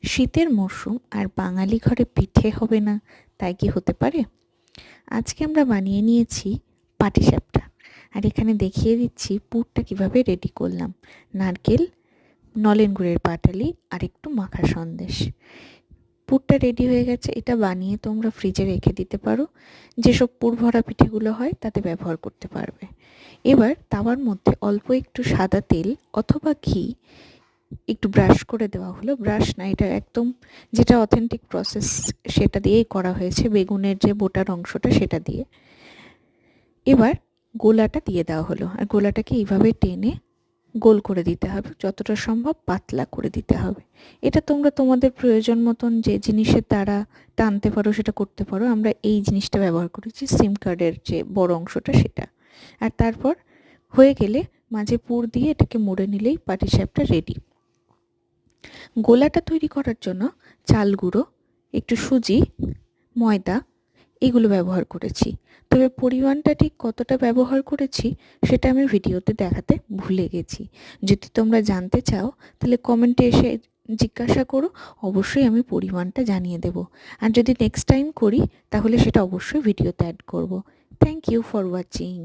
শীতের মরশুম আর বাঙালি ঘরে পিঠে হবে না, তাই কি হতে পারে? আজকে আমরা বানিয়ে নিয়েছি পাটিসাপটা। আর এখানে দেখিয়ে দিচ্ছি পুরটা কিভাবে রেডি করলাম। নারকেল, নলেন গুড়ের পাটালি আর একটু মাখা সন্দেশ। পুরটা রেডি হয়ে গেছে। এটা বানিয়ে তোমরা ফ্রিজে রেখে দিতে পারো, যেসব পুর ভরা পিঠেগুলো হয় তাতে ব্যবহার করতে পারবে। এবার তাওয়ার মধ্যে অল্প একটু সাদা তেল অথবা ঘি একটু ব্রাশ করে দেওয়া হলো। ব্রাশ না, এটা একদম যেটা অথেন্টিক প্রসেস সেটা দিয়েই করা হয়েছে, বেগুনের যে বোটার অংশটা সেটা দিয়ে। এবার গোলাটা দিয়ে দেওয়া হলো, আর গোলাটাকে এইভাবে টেনে গোল করে দিতে হবে, যতটা সম্ভব পাতলা করে দিতে হবে। এটা তোমরা তোমাদের প্রয়োজন মতন যে জিনিসের দ্বারা টানতে পারো সেটা করতে পারো। আমরা এই জিনিসটা ব্যবহার করেছি, সিম কার্ডের যে বড় অংশটা সেটা। আর তারপর হয়ে গেলে মাঝে পুর দিয়ে এটাকে মুড়ে নিলেই পাটিসাপটা রেডি। গোলাটা তৈরি করার জন্য চাল গুঁড়ো, একটু সুজি, ময়দা এগুলো ব্যবহার করেছি। তবে পরিমাণটা ঠিক কতটা ব্যবহার করেছি সেটা আমি ভিডিওতে দেখাতে ভুলে গেছি। যদি তোমরা জানতে চাও তাহলে কমেন্টে এসে জিজ্ঞাসা করো, অবশ্যই আমি পরিমাণটা জানিয়ে দেব। আর যদি নেক্সট টাইম করি তাহলে সেটা অবশ্যই ভিডিওতে অ্যাড করব। Thank you for watching.